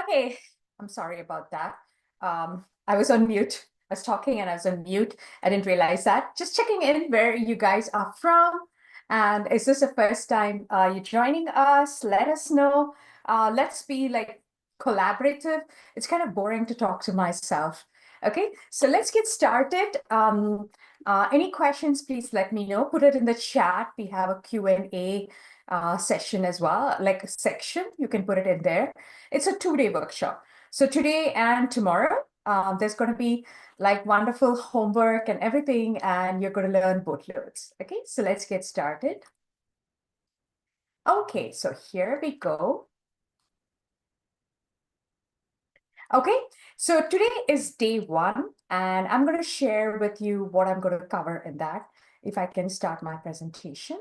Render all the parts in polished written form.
Okay, I'm sorry about that. I was on mute. I was talking and I was on mute. I didn't realize that. Just checking in where you guys are from. And is this the first time you're joining us? Let us know. Let's be like collaborative. It's kind of boring to talk to myself. Okay, so let's get started. Any questions, please let me know. Put it in the chat. We have a Q&A session as well, like a section. You can put it in there. It's a 2-day workshop. So today and tomorrow, there's going to be like wonderful homework and everything, and you're going to learn both loads. Okay, so let's get started. Okay, so here we go. Okay, so today is day 1, and I'm going to share with you what I'm going to cover in that. If I can start my presentation.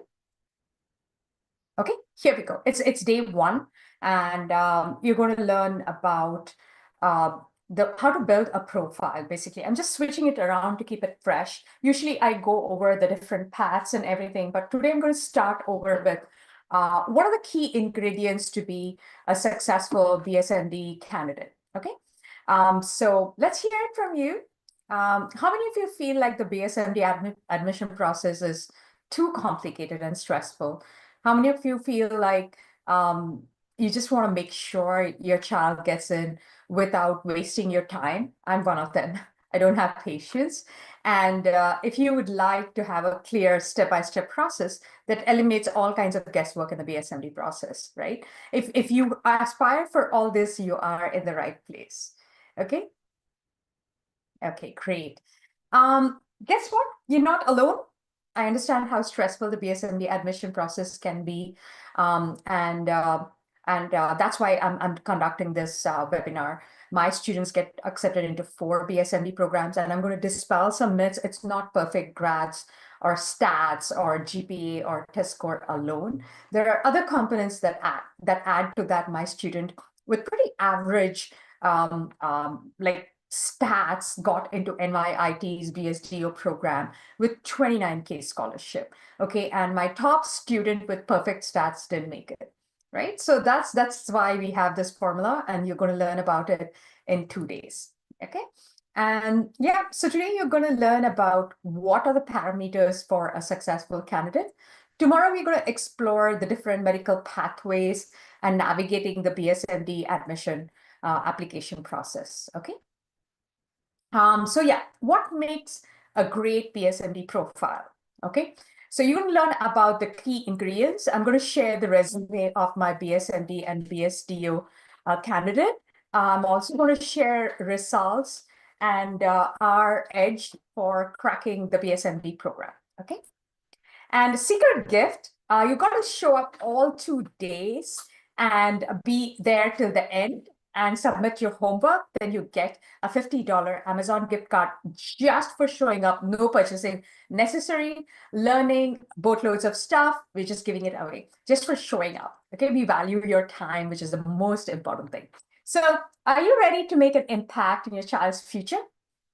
Okay, here we go. It's day 1, and you're going to learn about how to build a profile. Basically, I'm just switching it around to keep it fresh. Usually, I go over the different paths and everything, but today I'm going to start over with what are the key ingredients to be a successful BSMD candidate. Okay, so let's hear it from you. How many of you feel like the BSMD admission process is too complicated and stressful? How many of you feel like you just want to make sure your child gets in without wasting your time? I'm one of them. I don't have patience. And if you would like to have a clear step-by-step process that eliminates all kinds of guesswork in the BSMD process, right? If you aspire for all this, you are in the right place. Okay? Okay, great. Guess what? You're not alone. I understand how stressful the BSMD admission process can be, and that's why I'm conducting this webinar. My students get accepted into 4 BSMD programs, and I'm going to dispel some myths. It's not perfect grads or stats or GPA or test score alone. There are other components that add to that. My student with pretty average like stats got into NYIT's BSDO program with 29K scholarship. Okay, and my top student with perfect stats didn't make it, right? So that's why we have this formula, and you're going to learn about it in 2 days. Okay, and yeah, so today you're going to learn about what are the parameters for a successful candidate. Tomorrow we're going to explore the different medical pathways and navigating the BSMD admission application process. Okay. So yeah, what makes a great BSMD profile? Okay, so you're going to learn about the key ingredients. I'm going to share the resume of my BSMD and BSDO candidate. I'm also going to share results and our edge for cracking the BSMD program. Okay, and secret gift, you got to show up all 2 days and be there till the end and submit your homework. Then you get a $50 Amazon gift card just for showing up, no purchasing necessary, learning boatloads of stuff. We're just giving it away just for showing up. Okay, we value your time, which is the most important thing. So are you ready to make an impact in your child's future?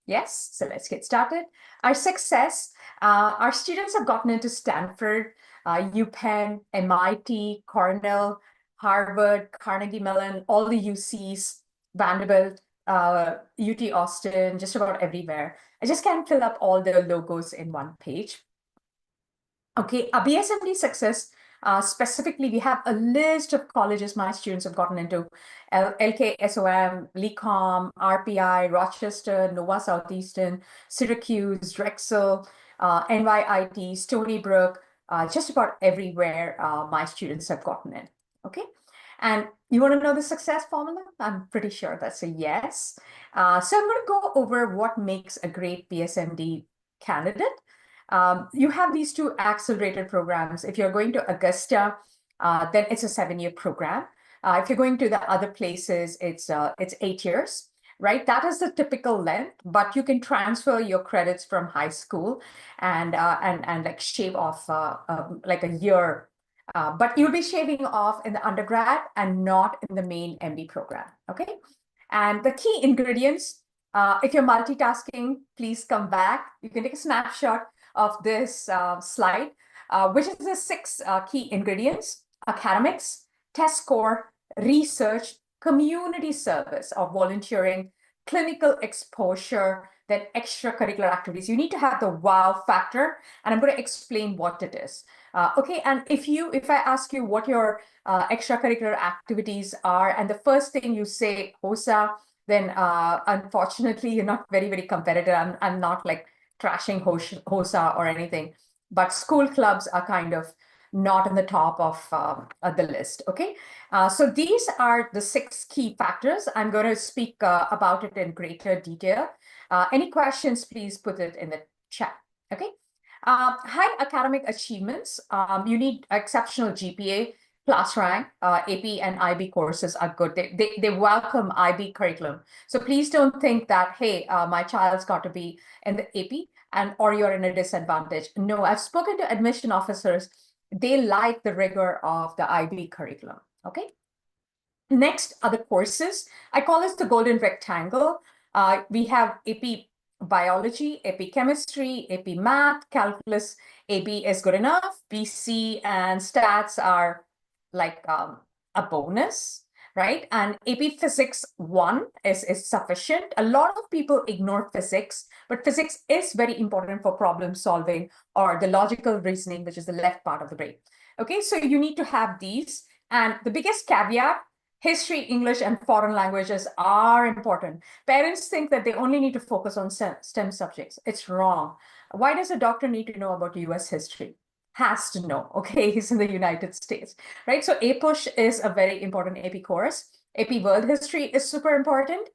Yes, so let's get started. Our success, our students have gotten into Stanford, UPenn, MIT, Cornell, Harvard, Carnegie Mellon, all the UCs, Vanderbilt, UT Austin, just about everywhere. I just can't fill up all the logos in one page. Okay, a BSMD success, specifically, we have a list of colleges my students have gotten into: LKSOM, LECOM, RPI, Rochester, Nova Southeastern, Syracuse, Drexel, NYIT, Stony Brook, just about everywhere my students have gotten in. Okay, and you want to know the success formula? I'm pretty sure that's a yes. So I'm going to go over what makes a great BSMD candidate. You have these 2 accelerated programs. If you're going to Augusta, then it's a 7-year program. If you're going to the other places, it's 8 years, right? That is the typical length, but you can transfer your credits from high school and like shave off like a year. But you'll be shaving off in the undergrad and not in the main MD program, okay? And the key ingredients, if you're multitasking, please come back. You can take a snapshot of this slide, which is the 6 key ingredients: academics, test score, research, community service or volunteering, clinical exposure, then extracurricular activities. You need to have the wow factor, and I'm going to explain what it is. Okay, and if I ask you what your extracurricular activities are, and the first thing you say HOSA, then unfortunately you're not very, very competitive. I'm not like trashing HOSA or anything, but school clubs are kind of not in the top of the list. Okay, so these are the 6 key factors. I'm going to speak about it in greater detail. Any questions, please put it in the chat. Okay. High academic achievements. You need exceptional GPA, class rank, AP and IB courses are good. They welcome IB curriculum. So please don't think that, hey, my child's got to be in the AP or you're in a disadvantage. No, I've spoken to admission officers. They like the rigor of the IB curriculum. Okay. Next are the courses. I call this the golden rectangle. We have AP biology, AP chemistry, AP math, calculus. AB is good enough. BC and stats are like a bonus, right? And AP physics 1 is sufficient. A lot of people ignore physics, but physics is very important for problem solving or the logical reasoning, which is the left part of the brain. Okay, so you need to have these. And the biggest caveat, history, English, and foreign languages are important. Parents think that they only need to focus on STEM subjects. It's wrong. Why does a doctor need to know about US history? Has to know, okay? He's in the United States, right? So APUSH is a very important AP course. AP World History is super important.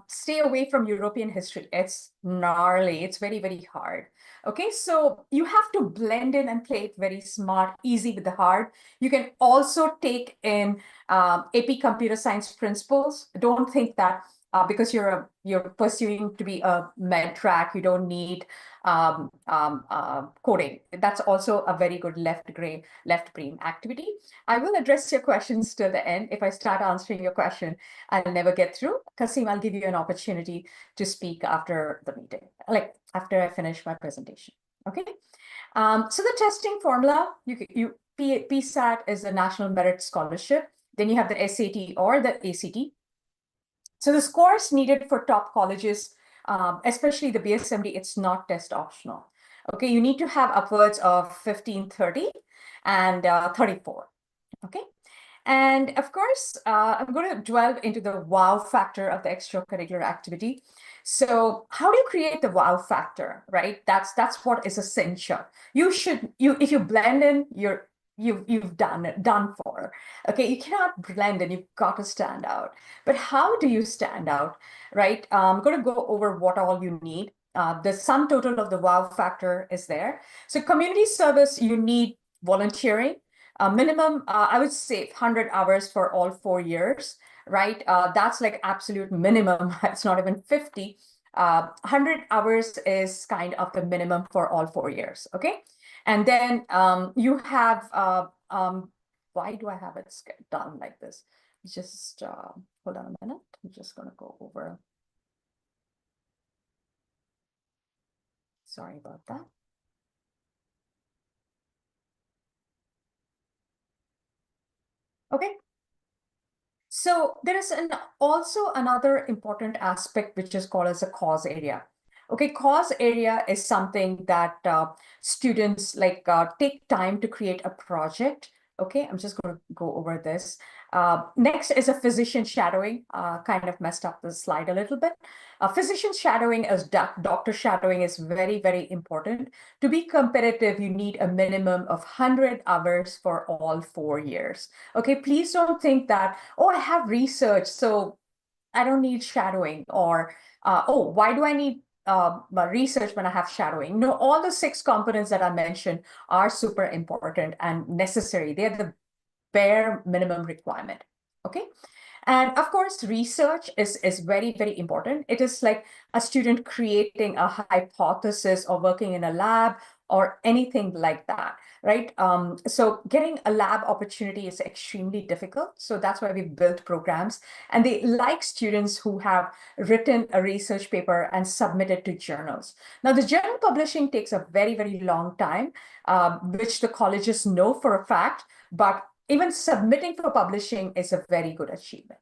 Stay away from European history. It's gnarly. It's very, very hard. Okay, so you have to blend in and play it very smart, easy with the hard. You can also take in AP Computer Science principles. Don't think that because you're pursuing to be a med track, you don't need coding. That's also a very good left brain activity. I will address your questions till the end. If I start answering your question, I'll never get through. Kasim, I'll give you an opportunity to speak after the meeting, like after I finish my presentation. Okay. So the testing formula, PSAT is a National Merit Scholarship. Then you have the SAT or the ACT. So the scores needed for top colleges, especially the BSMD, it's not test optional. Okay, you need to have upwards of 15, 30 and 34. Okay. And of course, I'm going to delve into the wow factor of the extracurricular activity. So how do you create the wow factor, right? That's what is essential. If you blend in, you've done for. Okay, you cannot blend in, you've got to stand out. But how do you stand out, right? I'm going to go over what all you need. The sum total of the wow factor is there. So community service, you need volunteering. Minimum, I would say 100 hours for all 4 years, right? That's like absolute minimum. It's not even 50. 100 hours is kind of the minimum for all 4 years, okay? And then you have, why do I have it done like this? Just hold on a minute. I'm just going to go over. Sorry about that. Okay. So there is also another important aspect, which is called as a cause area. Okay, cause area is something that students like take time to create a project. Okay, I'm just going to go over this. Next is a physician shadowing. Kind of messed up the slide a little bit. Physician shadowing as doctor shadowing is very, very important. To be competitive, you need a minimum of 100 hours for all 4 years. Okay, please don't think that, oh, I have research, so I don't need shadowing, or oh, why do I need research when I have shadowing? No, all the 6 components that I mentioned are super important and necessary. They're the bare minimum requirement. Okay. And of course, research is very, very important. It is like a student creating a hypothesis or working in a lab or anything like that, right? So getting a lab opportunity is extremely difficult. So that's why we built programs. And they like students who have written a research paper and submitted to journals. Now, the journal publishing takes a very, very long time, which the colleges know for a fact, but even submitting for publishing is a very good achievement.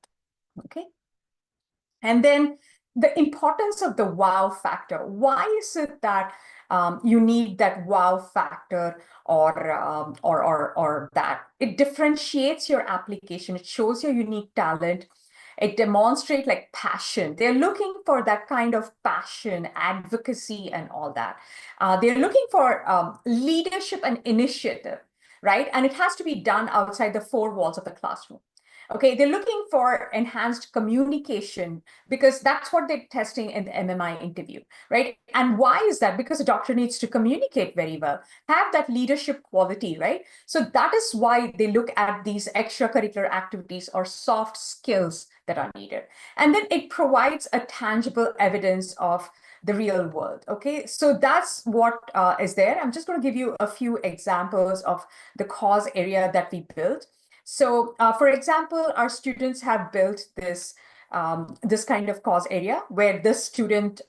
Okay. And then the importance of the wow factor. Why is it that you need that wow factor, or that it differentiates your application? It shows your unique talent. It demonstrates like passion. They're looking for that kind of passion, advocacy, and all that. They're looking for leadership and initiative, right? And it has to be done outside the four walls of the classroom. Okay, they're looking for enhanced communication because that's what they're testing in the MMI interview, right? And why is that? Because the doctor needs to communicate very well, have that leadership quality, right? So that is why they look at these extracurricular activities or soft skills that are needed. And then it provides a tangible evidence of the real world. Okay, so that's what is there. I'm just going to give you a few examples of the cause area that we built. So, for example, our students have built this kind of cause area where this student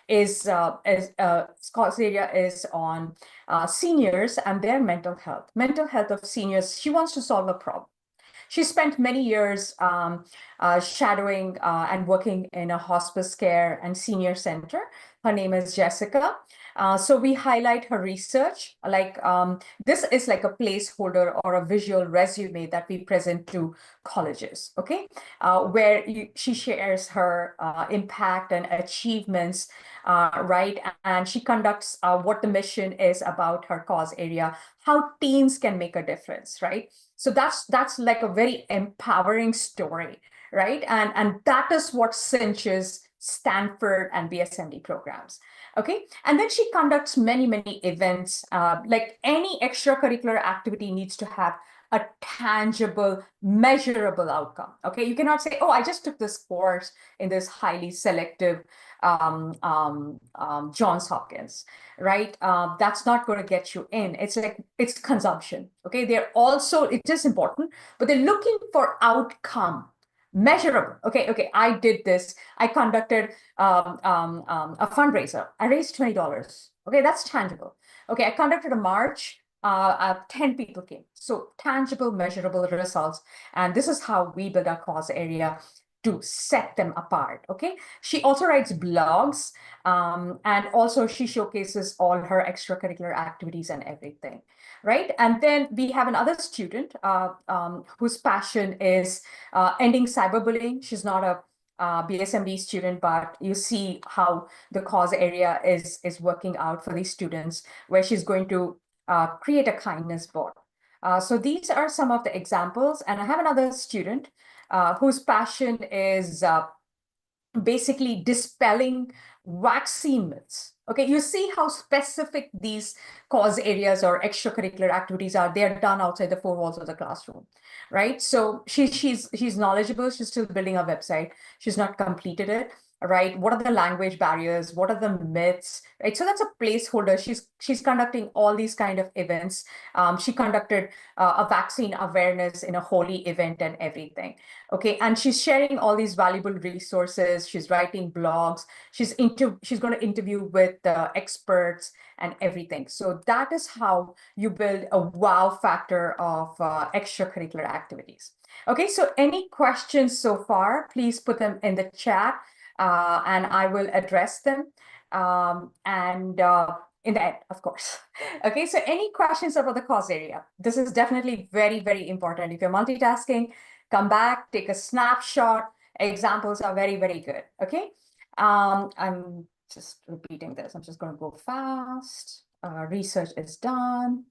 is cause area is on seniors and their mental health of seniors. She wants to solve a problem. She spent many years shadowing and working in a hospice care and senior center. Her name is Jessica. So we highlight her research. Like this is like a placeholder or a visual resume that we present to colleges, okay? Where she shares her impact and achievements, right? And she conducts what the mission is about her cause area, how teens can make a difference, right? So that's like a very empowering story, right? And that is what cinches Stanford and BSMD programs. Okay, and then she conducts many events. Like any extracurricular activity needs to have a tangible, measurable outcome. Okay, you cannot say, "Oh, I just took this course in this highly selective Johns Hopkins," right? That's not going to get you in. It's like it's consumption. Okay, they're also, it is important, but they're looking for outcome, measurable. Okay, I did this. I conducted a fundraiser. I raised $20. Okay, that's tangible. Okay, I conducted a march. 10 people came. So tangible, measurable results. And this is how we build our cause area to set them apart. Okay, she also writes blogs, and also she showcases all her extracurricular activities and everything, right? And then we have another student whose passion is ending cyberbullying. She's not a BSMD student, but you see how the cause area is working out for these students, where she's going to create a kindness board. So these are some of the examples. And I have another student whose passion is basically dispelling vaccine myths. Okay, you see how specific these cause areas or extracurricular activities are. They're done outside the four walls of the classroom, right? So she's knowledgeable. She's still building a website. She's not completed it, right? What are the language barriers? What are the myths, right? So that's a placeholder. She's conducting all these kind of events. She conducted a vaccine awareness in a holy event and everything. Okay, and she's sharing all these valuable resources. She's writing blogs. She's going to interview with experts and everything. So that is how you build a wow factor of extracurricular activities. Okay, so any questions so far, please put them in the chat, and I will address them. And in the end, of course. Okay, so any questions about the cause area? This is definitely very important. If you're multitasking, come back, take a snapshot. Examples are very good. Okay, I'm just repeating this. I'm just going to go fast. Research is done.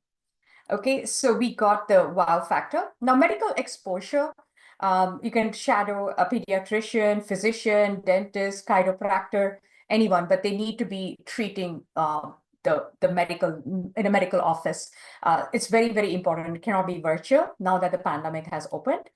Okay, so we got the wow factor. Now, medical exposure. You can shadow a pediatrician, physician, dentist, chiropractor, anyone, but they need to be treating the medical in a medical office. It's very important. It cannot be virtual now that the pandemic has opened.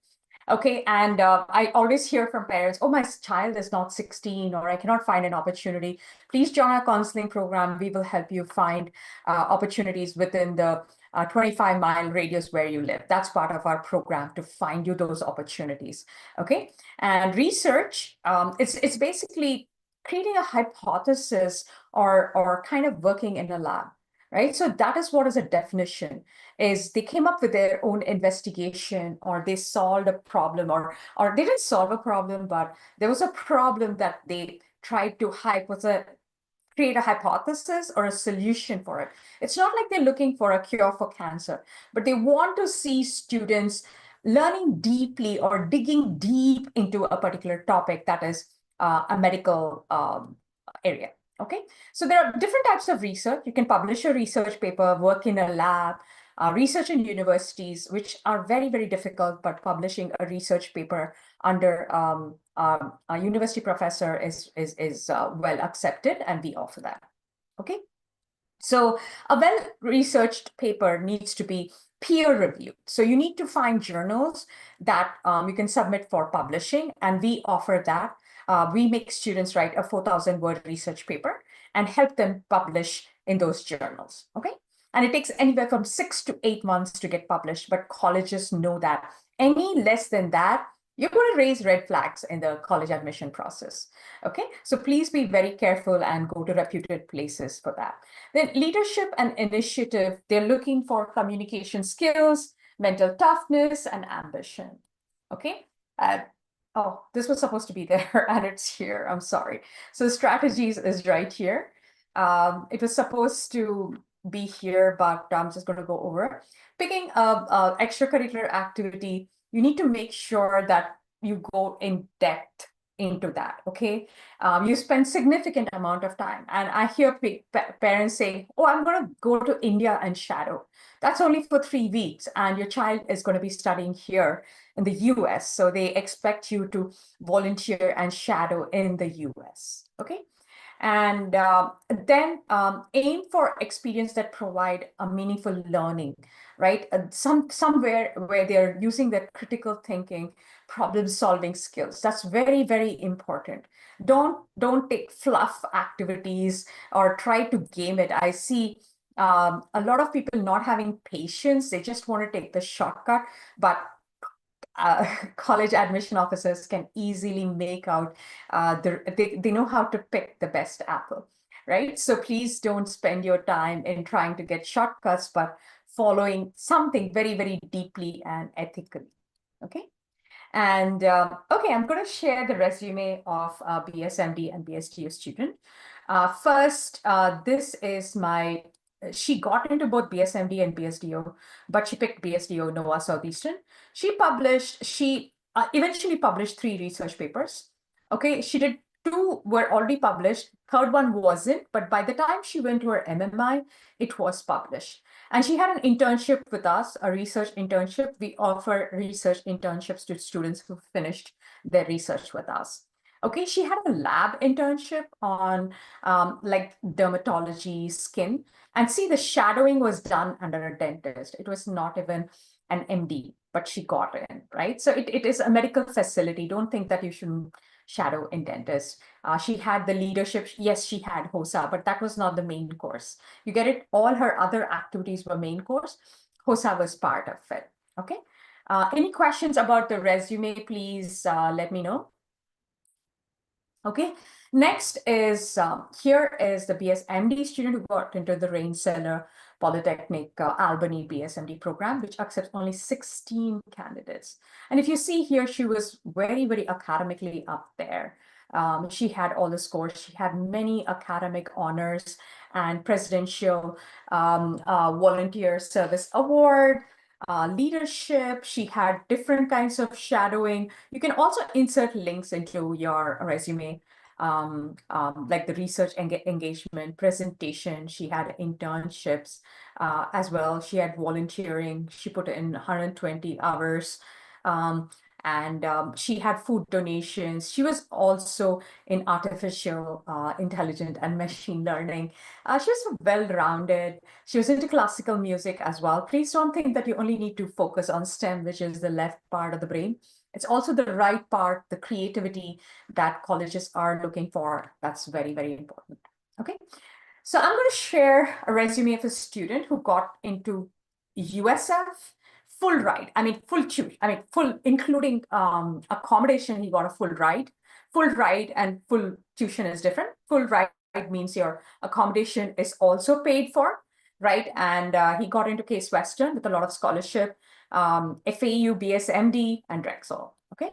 Okay, and I always hear from parents, oh, my child is not 16, or I cannot find an opportunity. Please join our counseling program. We will help you find opportunities within the 25-mile radius where you live. That's part of our program to find you those opportunities. Okay, and research, it's basically creating a hypothesis or kind of working in a lab, right? So that is what is a definition, is they came up with their own investigation, or they solved a problem, or they didn't solve a problem, but there was a problem that they tried to create a hypothesis or a solution for it. It's not like they're looking for a cure for cancer, but they want to see students learning deeply or digging deep into a particular topic that is a medical area. Okay, so there are different types of research. You can publish a research paper, work in a lab, research in universities, which are very, very difficult, but publishing a research paper under a university professor is well accepted, and we offer that. Okay, so a well-researched paper needs to be peer-reviewed. So you need to find journals that you can submit for publishing, and we offer that. We make students write a 4,000-word research paper and help them publish in those journals. Okay, and it takes anywhere from 6 to 8 months to get published, but colleges know that any less than that, you're going to raise red flags in the college admission process. Okay, so please be very careful and go to reputed places for that. Then leadership and initiative, they're looking for communication skills, mental toughness, and ambition. Okay. Oh, this was supposed to be there and it's here. I'm sorry. So strategies is right here. It was supposed to be here, but I'm just going to go over. Picking a extracurricular activity, you need to make sure that you go in depth into that. Okay, you spend significant amount of time, and I hear parents say, "Oh, I'm going to go to India and shadow." That's only for 3 weeks, and your child is going to be studying here in the US. So they expect you to volunteer and shadow in the US. Okay. And then aim for experience that provide a meaningful learning, right? Somewhere where they're using their critical thinking, problem solving skills. That's very, very important. Don't take fluff activities or try to game it. I see a lot of people not having patience. They just want to take the shortcut, but college admission officers can easily make out they know how to pick the best apple, right? So please don't spend your time in trying to get shortcuts, but following something very, very deeply and ethically. Okay. And okay, I'm going to share the resume of a BSMD and BSDO student. First, this is she got into both BSMD and BSDO, but she picked BSDO, Nova Southeastern. She eventually published 3 research papers. Okay, she did 2 were already published, third one wasn't, but by the time she went to her MMI, it was published. And she had an internship with us, a research internship. We offer research internships to students who finished their research with us. Okay, she had a lab internship on like dermatology, skin. And see, the shadowing was done under a dentist. It was not even an MD, but she got in, right? So it is a medical facility. Don't think that you shouldn't shadow in dentist. She had the leadership. Yes, she had HOSA, but that was not the main course. You get it? All her other activities were main course. HOSA was part of it. Okay. Any questions about the resume, please let me know. Okay. Next is, here is the BSMD student who got into the Rensselaer Polytechnic Albany BSMD program, which accepts only 16 candidates. And if you see here, she was very, very academically up there. She had all the scores. She had many academic honors and presidential volunteer service award, leadership. She had different kinds of shadowing. You can also insert links into your resume, like the research engagement, presentation. She had internships as well. She had volunteering. She put in 120 hours. And she had food donations. She was also in artificial intelligence and machine learning. She was well-rounded. She was into classical music as well. Please don't think that you only need to focus on STEM, which is the left part of the brain. It's also the right part, the creativity that colleges are looking for. That's very, very important. Okay. So I'm going to share a resume of a student who got into USF. Full ride. I mean, full tuition. I mean, full, including accommodation, he got a full ride. Full ride and full tuition is different. Full ride means your accommodation is also paid for. right? And he got into Case Western with a lot of scholarship, FAU, BSMD, and Drexel, okay?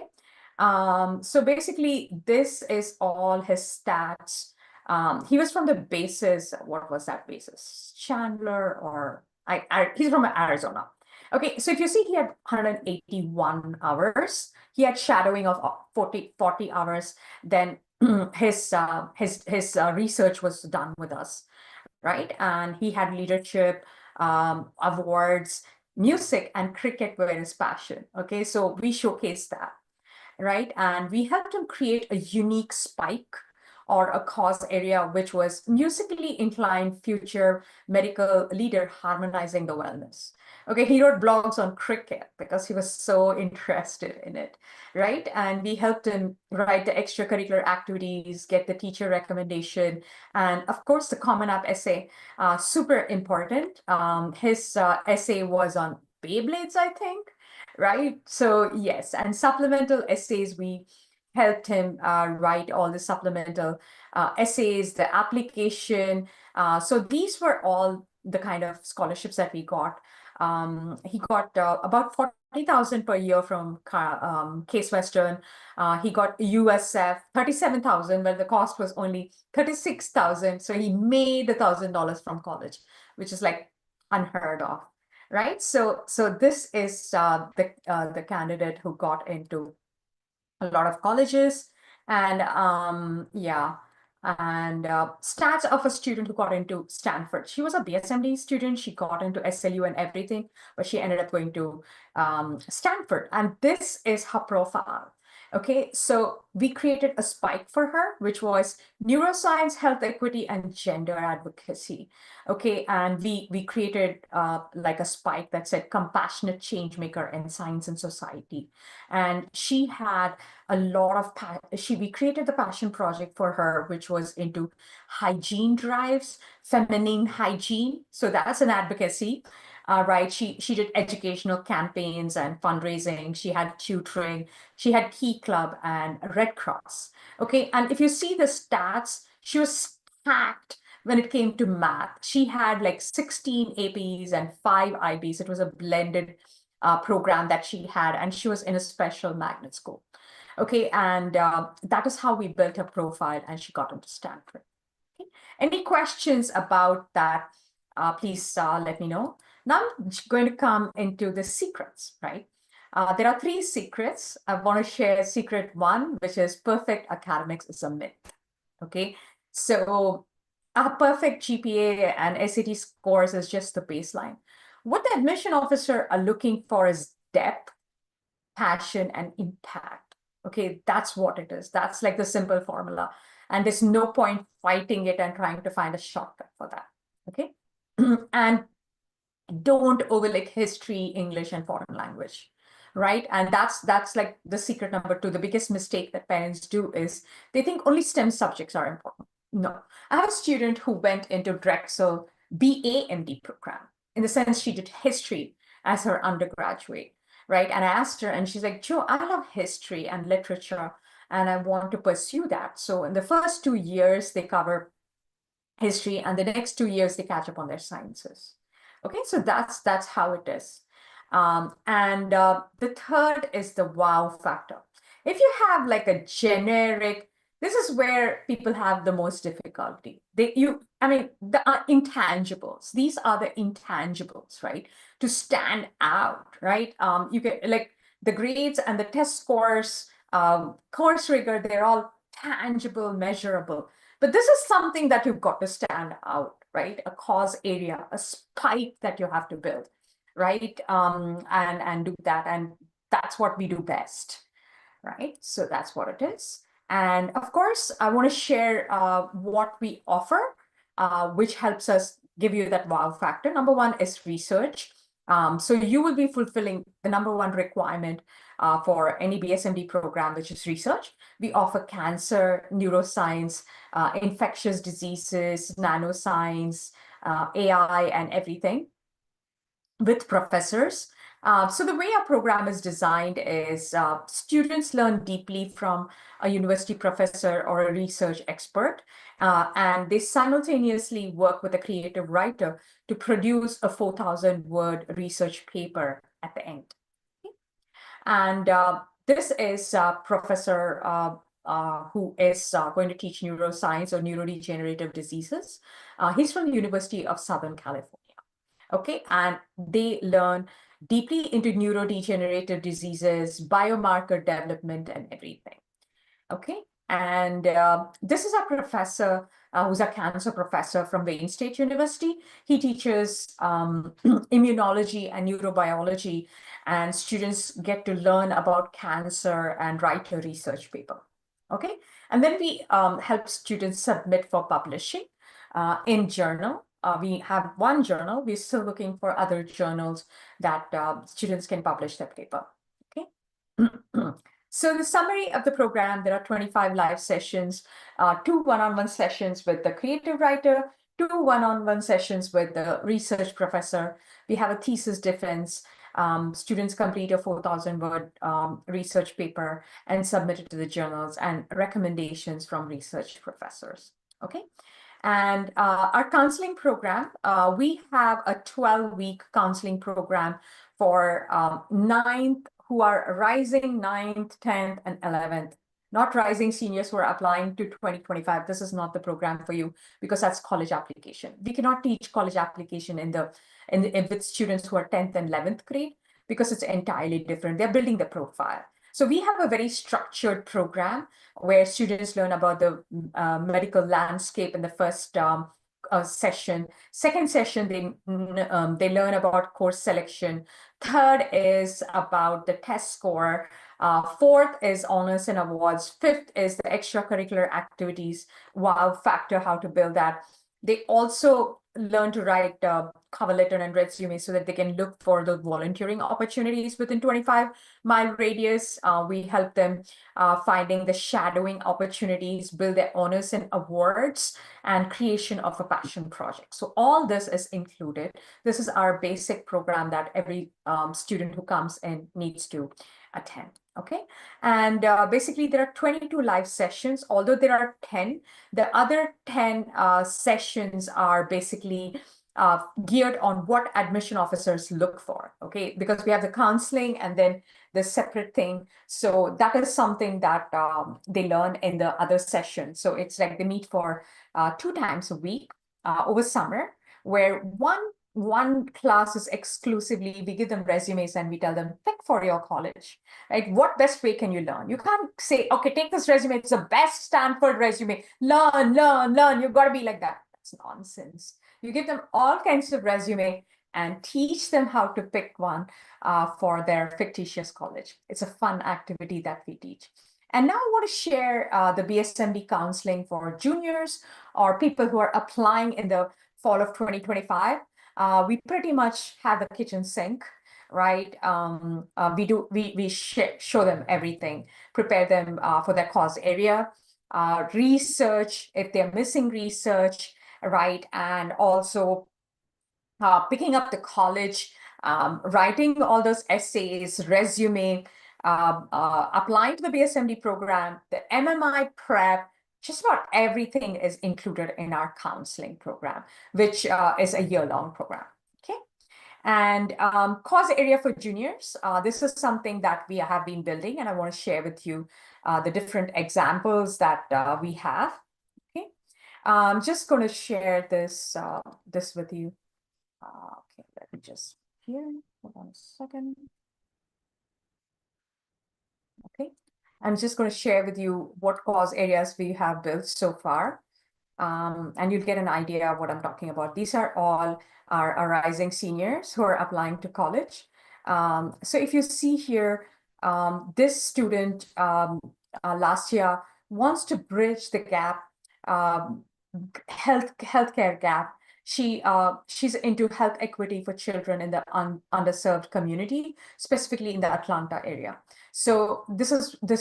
So basically, this is all his stats. He was from the basis, what was that basis? Chandler or, he's from Arizona. Okay, so if you see, he had 181 hours. He had shadowing of 40 hours. Then his research was done with us, right? And he had leadership awards. Music and cricket were his passion. Okay, so we showcased that, right? And we helped him create a unique spike or a cause area, which was musically inclined future medical leader harmonizing the wellness. Okay, he wrote blogs on cricket because he was so interested in it, right? And we helped him write the extracurricular activities, get the teacher recommendation, and of course, the Common App essay, super important. His essay was on Beyblades, I think, right? So yes, and supplemental essays, we helped him write all the supplemental essays, the application. So these were all the kind of scholarships that we got. He got about 40,000 per year from Case Western. He got USF 37,000, but the cost was only 36,000. So he made $1,000 from college, which is like unheard of, right? So this is the candidate who got into a lot of colleges, and yeah, and stats of a student who got into Stanford. She was a BSMD student. She got into SLU and everything, but she ended up going to Stanford, and this is her profile. Okay, so we created a spike for her, which was neuroscience, health equity, and gender advocacy. Okay, and we created like a spike that said compassionate change maker in science and society. And she had a lot of we created the passion project for her, which was into hygiene drives, feminine hygiene. So that's an advocacy. Right, she did educational campaigns and fundraising. She had tutoring, she had Key Club and Red Cross. Okay, and if you see the stats, she was stacked when it came to math. She had like 16 APs and 5 IBs. It was a blended program that she had, and she was in a special magnet school. Okay, and that is how we built her profile, and she got into Stanford. Okay. Any questions about that? Please let me know. Now I'm going to come into the secrets, right? There are 3 secrets. I want to share secret 1, which is perfect academics is a myth. Okay, so a perfect GPA and SAT scores is just the baseline. What the admission officer are looking for is depth, passion, and impact. Okay, that's what it is. That's like the simple formula. And there's no point fighting it and trying to find a shortcut for that. Okay, and don't overlook history, English, and foreign language, right? And that's like the secret number 2. The biggest mistake that parents do is they think only STEM subjects are important. No, I have a student who went into Drexel BAMD program. In the sense, she did history as her undergraduate, right? And I asked her, and she's like, Joe, I love history and literature, and I want to pursue that. So in the first 2 years, they cover history, and the next 2 years, they catch up on their sciences. Okay, so that's how it is. And the third is the wow factor. If you have like a generic, this is where people have the most difficulty. I mean, the intangibles. These are the intangibles, right? To stand out, right? You get like the grades and the test scores, course rigor, they're all tangible, measurable. But this is something that you've got to stand out, right? A cause area, a spike that you have to build, right? And do that. And that's what we do best, right? So that's what it is. And of course, I want to share what we offer, which helps us give you that wow factor. Number 1 is research. So you will be fulfilling the number 1 requirement for any BSMD program, which is research. We offer cancer, neuroscience, infectious diseases, nanoscience, AI, and everything with professors. So the way our program is designed is students learn deeply from a university professor or a research expert, and they simultaneously work with a creative writer to produce a 4,000-word research paper at the end. And this is Professor who is going to teach neuroscience or neurodegenerative diseases. He's from the University of Southern California. Okay, and they learn deeply into neurodegenerative diseases, biomarker development, and everything. Okay, and this is a professor who's a cancer professor from Wayne State University. He teaches immunology and neurobiology, and students get to learn about cancer and write a research paper. Okay, and then we help students submit for publishing in journal. We have one journal. We're still looking for other journals that students can publish their paper. Okay. So the summary of the program, there are 25 live sessions, 2 one-on-one sessions with the creative writer, 2 one-on-one sessions with the research professor. We have a thesis defense. Students complete a 4,000-word research paper and submit it to the journals, and recommendations from research professors. Okay. And our counseling program, we have a 12-week counseling program for ninth, who are rising 9th, 10th, and 11th, not rising seniors who are applying to 2025. This is not the program for you because that's college application. We cannot teach college application with students who are 10th and 11th grade because it's entirely different. They're building the profile. So we have a very structured program where students learn about the medical landscape in the first session. Second session, they learn about course selection. Third is about the test score. Fourth is honors and awards. Fifth is the extracurricular activities, wow factor, how to build that. They also learn to write cover letter and resume so that they can look for the volunteering opportunities within 25-mile radius. We help them finding the shadowing opportunities, build their honors and awards, and creation of a passion project. So all this is included. This is our basic program that every student who comes in needs to attend. Okay, and basically there are 22 live sessions, although there are 10. The other 10 sessions are basically geared on what admission officers look for, okay? Because we have the counseling and then the separate thing. So that is something that they learn in the other session. So it's like they meet for 2 times a week over summer, where one class is exclusively, we give them resumes and we tell them, pick for your college, right? What best way can you learn? You can't say, okay, take this resume, it's the best Stanford resume, learn. You've got to be like that. That's nonsense. You give them all kinds of resume and teach them how to pick one for their fictitious college. It's a fun activity that we teach. And now I want to share the BSMD counseling for juniors or people who are applying in the fall of 2025. We pretty much have a kitchen sink, right? We show them everything, prepare them for their course area, research if they're missing research, right? And also picking up the college, writing all those essays, resume, applying to the BSMD program, the MMI prep, just about everything is included in our counseling program, which is a year-long program. Okay. And course area for juniors, this is something that we have been building, and I want to share with you the different examples that we have. Okay. I'm just going to share this with you. Okay, let me just here. Hold on a second. Okay, I'm just going to share with you what course areas we have built so far. And you'll get an idea of what I'm talking about. These are all our rising seniors who are applying to college. So if you see here, this student last year wants to bridge the gap, healthcare gap. She's into health equity for children in the underserved community, specifically in the Atlanta area. So this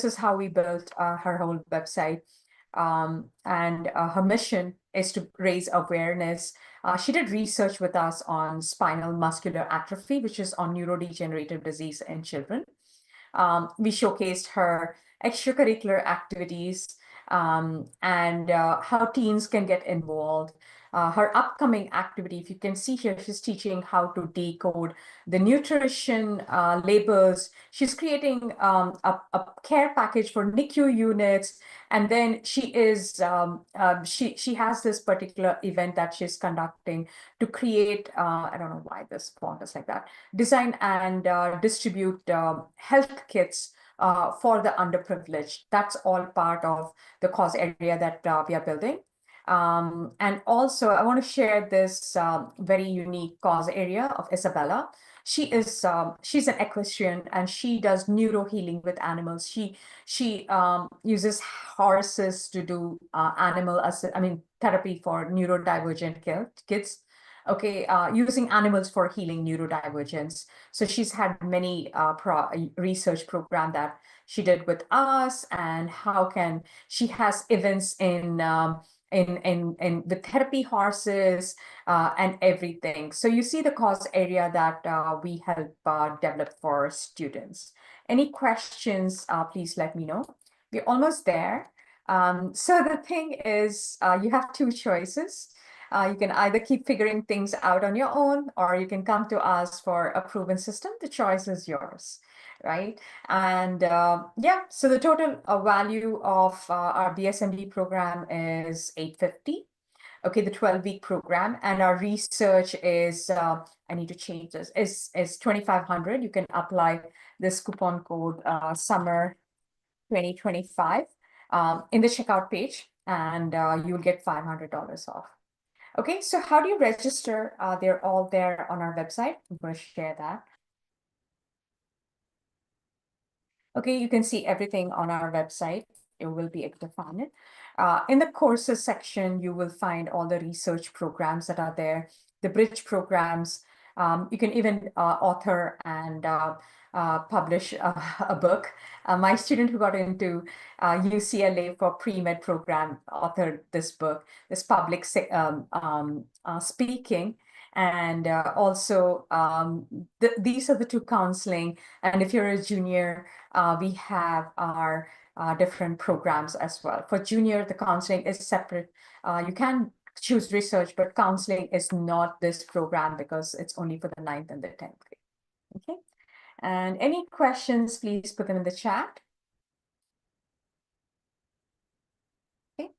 is how we built her whole website. and her mission is to raise awareness. She did research with us on spinal muscular atrophy, which is on neurodegenerative disease in children. We showcased her extracurricular activities and how teens can get involved. Her upcoming activity, if you can see here, she's teaching how to decode the nutrition labels. She's creating a care package for NICU units. And then she has this particular event that she's conducting to create, I don't know why this font is like that, design and distribute health kits for the underprivileged. That's all part of the cause area that we are building. And also, I want to share this very unique cause area of Isabella. She's an equestrian and she does neuro healing with animals. She uses horses to do therapy for neurodivergent kids. Okay, using animals for healing neurodivergence. So she's had many research program that she did with us, and how can she has events in with therapy horses and everything. So you see the cause area that we help develop for students. Any questions, please let me know. We're almost there. So the thing is, you have two choices. You can either keep figuring things out on your own, or you can come to us for a proven system. The choice is yours, right? And yeah, so the total value of our BSMD program is $850. Okay, the 12-week program, and our research is, I need to change this, is 2,500. You can apply this coupon code summer 2025 in the checkout page, and you'll get $500 off. Okay, so how do you register? They're all there on our website. I'm going to share that. Okay, you can see everything on our website. You will be able to find it. In the courses section, you will find all the research programs that are there, the bridge programs. You can even author and publish a book. My student who got into UCLA for pre-med program authored this book, this public speaking. And also, these are the two counseling. And if you're a junior, we have our different programs as well. For junior, the counseling is separate. You can choose research, but counseling is not this program because it's only for the 9th and the 10th grade. Okay. And any questions, please put them in the chat. Okay.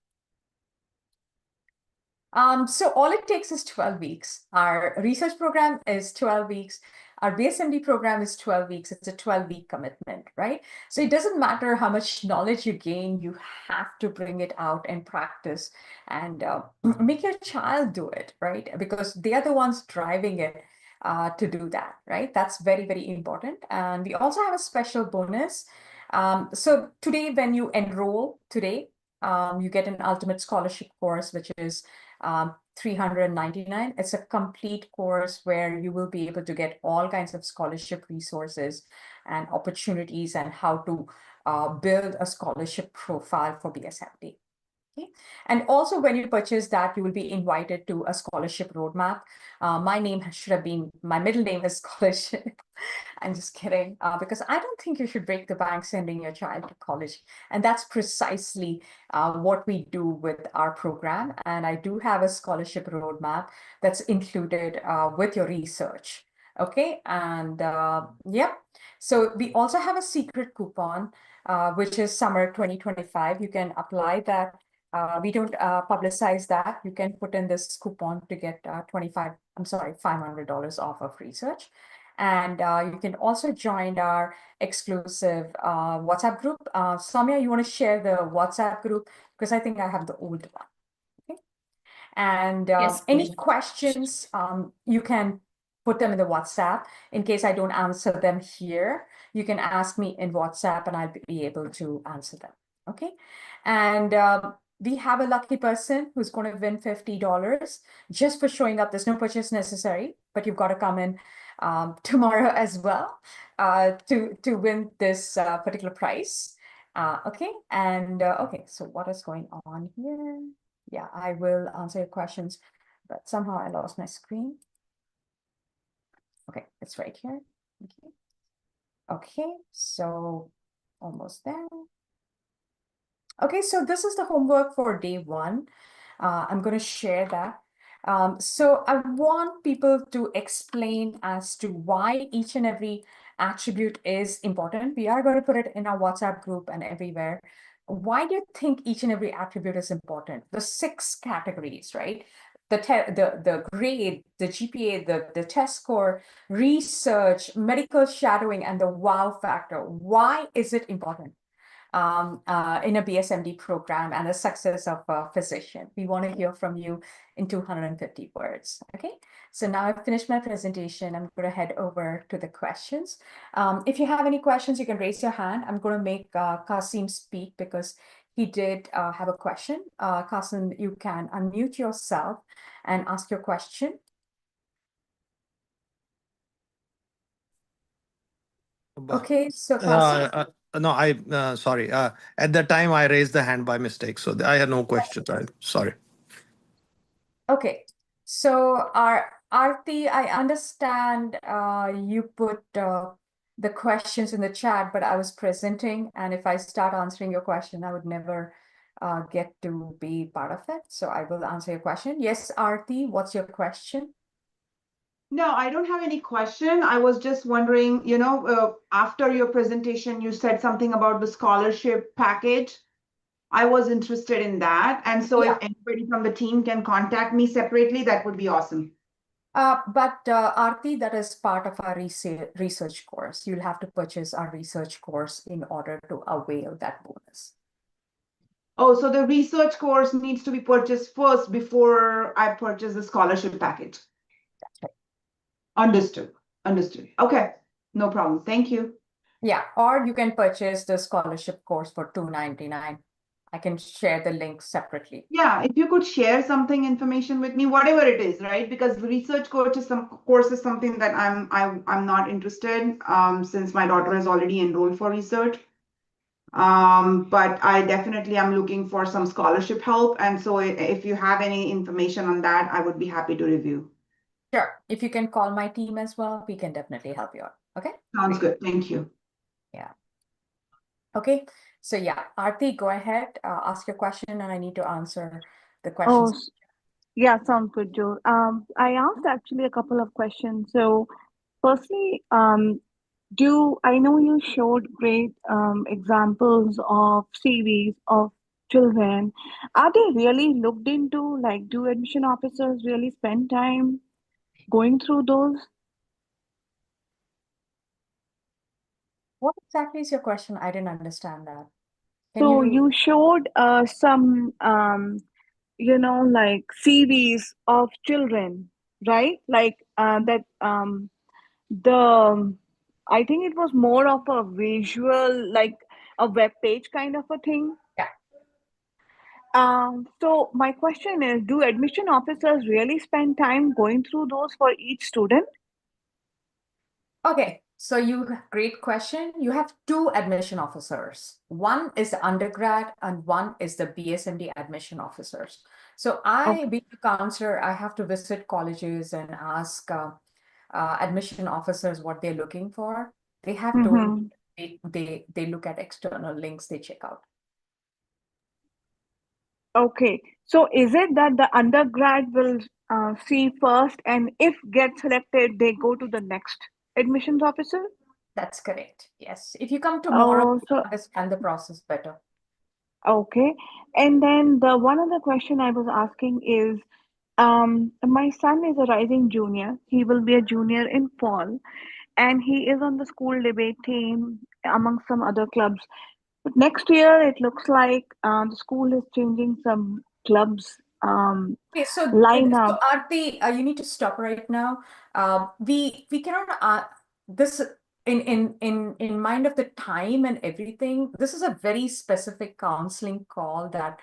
So all it takes is 12 weeks. Our research program is 12 weeks. Our BSMD program is 12 weeks. It's a 12-week commitment, right? So it doesn't matter how much knowledge you gain, you have to bring it out and practice and make your child do it, right? Because they are the ones driving it to do that, right? That's very, very important. And we also have a special bonus. So today, when you enroll today, you get an ultimate scholarship course, which is $399. It's a complete course where you will be able to get all kinds of scholarship resources and opportunities and how to build a scholarship profile for BSMD. Okay. And also when you purchase that, you will be invited to a scholarship roadmap. My name should have been, my middle name is scholarship. I'm just kidding, because I don't think you should break the bank sending your child to college. And that's precisely what we do with our program. And I do have a scholarship roadmap that's included with your research. Okay, and yeah, so we also have a secret coupon, which is summer 2025. You can apply that. We don't publicize that. You can put in this coupon to get $500 off of research. And you can also join our exclusive WhatsApp group. Soumya, you want to share the WhatsApp group? Because I think I have the old one. Okay. And Yes, any please. questions, you can put them in the WhatsApp. In case I don't answer them here, you can ask me in WhatsApp and I'll be able to answer them. Okay. And we have a lucky person who's going to win $50 just for showing up. There's no purchase necessary, but you've got to come in tomorrow as well to win this particular prize. Okay, and okay, so what is going on here? Yeah, I will answer your questions, but somehow I lost my screen. Okay, it's right here. Okay. Okay, so almost there. Okay, so this is the homework for day one. I'm going to share that. So I want people to explain as to why each and every attribute is important. We are going to put it in our WhatsApp group and everywhere. Why do you think each and every attribute is important? The 6 categories, right? The grade, the GPA, the test score, research, medical shadowing, and the wow factor. Why is it important? In a BSMD program and the success of a physician. We want to hear from you in 250 words. Okay, so now I've finished my presentation. I'm going to head over to the questions. If you have any questions, you can raise your hand. I'm going to make Kasim speak because he did have a question. Kasim, you can unmute yourself and ask your question. Okay, so Kasim. No, sorry. At the time, I raised the hand by mistake, so I had no questions. Sorry. Okay, so Aarti, I understand you put the questions in the chat, but I was presenting, and if I start answering your question, I would never get to be part of it. So I will answer your question. Yes, Aarti, what's your question? No, I don't have any question. I was just wondering, after your presentation, you said something about the scholarship package. I was interested in that. And so if Yeah. anybody from the team can contact me separately, that would be awesome. But Aarti, that is part of our research course. You'll have to purchase our research course in order to avail that bonus. Oh, so the research course needs to be purchased first before I purchase the scholarship package. That's right. Understood. Understood. Okay. No problem. Thank you. Yeah, or you can purchase the scholarship course for $299. I can share the link separately. Yeah, if you could share something information with me, whatever it is, right? Because research course is something that I'm not interested since my daughter is already enrolled for research. But I definitely am looking for some scholarship help. And so if you have any information on that, I would be happy to review. Sure. If you can call my team as well, we can definitely help you out. Okay? Sounds good. Thank you. Yeah. Okay. So yeah, Aarti, go ahead, ask your question, and I need to answer the Oh, questions. yeah, sounds good, Joe. I asked actually a couple of questions. So, firstly, do I know you showed great examples of CVs of children. Are they really looked into? Like, do admission officers really spend time going through those? What exactly is your question? I didn't understand that. Can So you? you showed some like CVs of children, right? Like that the I think it was more of a visual, like a web page kind of a thing. Yeah. So my question is, do admission officers really spend time going through those for each student? Okay. So great question. You have 2 admission officers. One is the undergrad and one is the BSMD admission officers. So Okay. being a counselor, I have to visit colleges and ask admission officers what they're looking for. They have told Mm-hmm. they look at external links they check out. Okay. So is it that the undergrad will see first, and if get selected, they go to the next admissions officer? That's correct. Yes. If you come tomorrow, Oh, you'll so understand the process better. okay. And then the one other question I was asking is, my son is a rising junior. He will be a junior in fall, and he is on the school debate team among some other clubs. But next year, it looks like the school is changing some clubs Okay, so lineup. Aarti, you need to stop right now. We cannot this in mind of the time and everything. This is a very specific counseling call that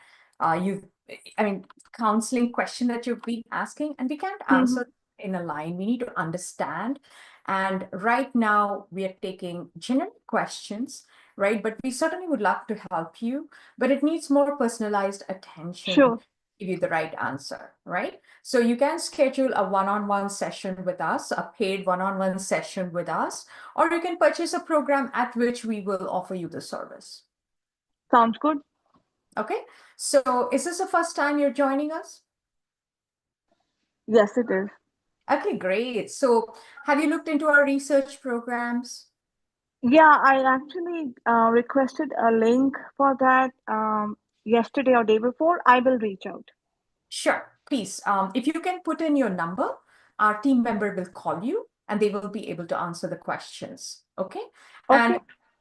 you I mean counseling question that you've been asking, and we can't Mm-hmm. answer in a line. We need to understand. And right now we are taking generic questions, right? But we certainly would love to help you, but it needs more personalized attention Sure. to give you the right answer, right? So you can schedule a one-on-one session with us, a paid one-on-one session with us, or you can purchase a program at which we will offer you the service. Sounds good. Okay, so is this the first time you're joining us? Yes, it is. Okay, great. So have you looked into our research programs? Yeah, I actually requested a link for that yesterday or day before. I will reach out. Sure, please. If you can put in your number, our team member will call you and they will be able to answer the questions. Okay. Okay.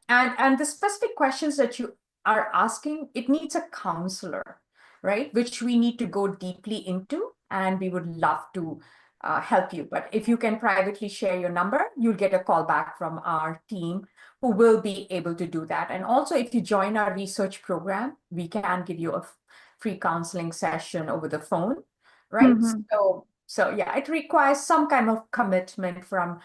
And the specific questions that you are asking, it needs a counselor, right? Which we need to go deeply into, and we would love to help you. But if you can privately share your number, you'll get a call back from our team who will be able to do that. And also, if you join our research program, we can give you a free counseling session over the phone, right? Mhm. So yeah, it requires some kind of commitment from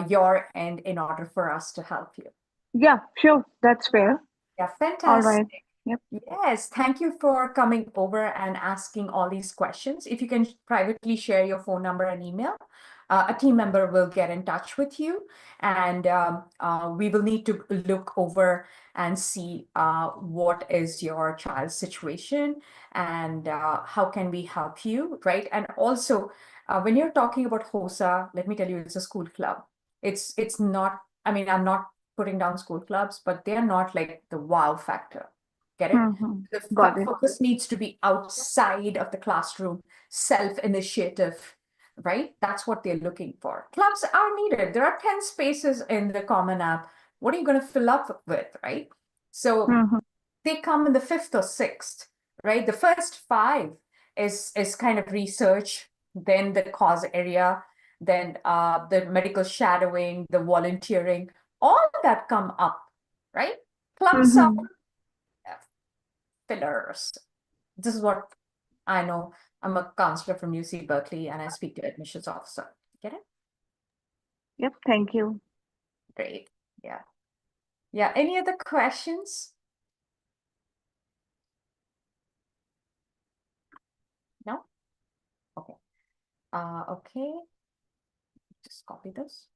your end in order for us to help you. Yeah, sure. That's fair. Yeah, All fantastic. right. Yep. Yes, thank you for coming over and asking all these questions. If you can privately share your phone number and email, a team member will get in touch with you, and we will need to look over and see what is your child's situation and how can we help you, right? And also, when you're talking about HOSA, let me tell you, it's a school club. It's not, I mean, I'm not putting down school clubs, but they're not like the wow factor. Get it? Mhm. The Got it. focus needs to be outside of the classroom, self-initiative, right? That's what they're looking for. Clubs are needed. There are 10 spaces in the Common App. What are you going to fill up with, right? So Mhm. they come in the 5th or 6th, right? The first 5 is kind of research, then the cause area, then the medical shadowing, the volunteering, all that come up, right? Clubs are Mhm. fillers. This is what I know. I'm a counselor from UC Berkeley and I speak to admissions officer. Get it? Yep. Thank you. Great. Yeah. Yeah. Any other questions? No? Okay. Okay. Just copy this.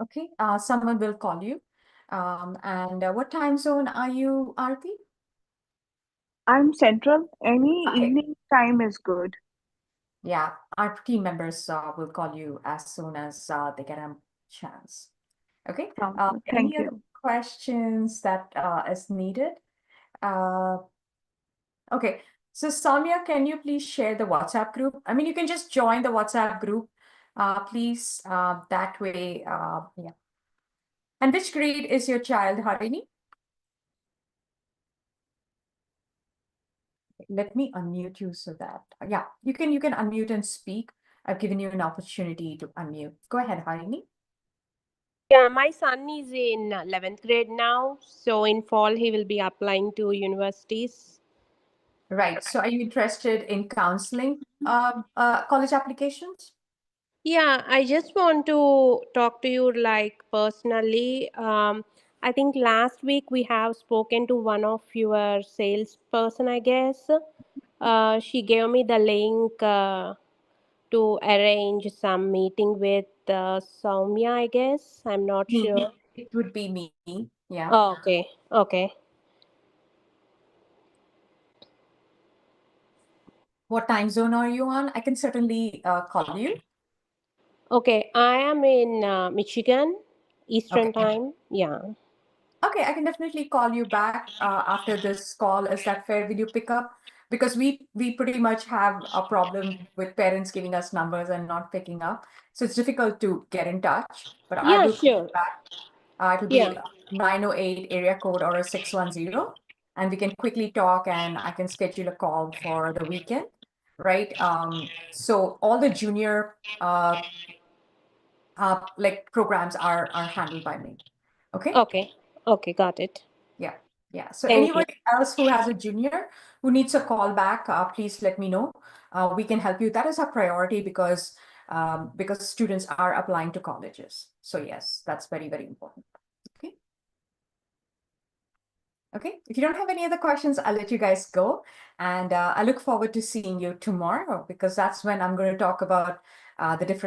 Okay. Someone will call you. And what time zone are you, Aarti? I'm central. Any Okay. evening time is good. Yeah, our team members will call you as soon as they get a chance. Okay. Sounds good. Any Thank other you. questions that is needed? Okay. So Soumya, can you please share the WhatsApp group? I mean, you can just join the WhatsApp group, please. That way, yeah. And which grade is your child, Harini? Let me unmute you so that, yeah, you can unmute and speak. I've given you an opportunity to unmute. Go ahead, Harini. Yeah, my son is in 11th grade now, so in fall he will be applying to universities. Right. So are you interested in counseling college applications? Yeah, I just want to talk to you like personally. I think last week we have spoken to one of your salesperson, I guess. She gave me the link to arrange some meeting with Soumya, I guess. I'm not Me. sure. It would be me. Yeah. Oh, okay, okay. What time zone are you on? I can certainly call you. Okay, I am in Michigan, Eastern Okay. Time. Yeah. Okay, I can definitely call you back after this call. Is that fair? Will you pick up? Because we pretty much have a problem with parents giving us numbers and not picking up. So it's difficult to get in touch, but I Yeah, will call you sure. back. It'll Yeah. be 908 area code or a 610, and we can quickly talk and I can schedule a call for the weekend, right? So all the junior like programs are handled by me. Okay. Okay. Okay, got it. Yeah. Yeah. So Thank you. anybody else who has a junior who needs a call back, please let me know. We can help you. That is our priority because because students are applying to colleges. So yes, that's very, very important. Okay. Okay, if you don't have any other questions, I'll let you guys go. And I look forward to seeing you tomorrow, because that's when I'm going to talk about the different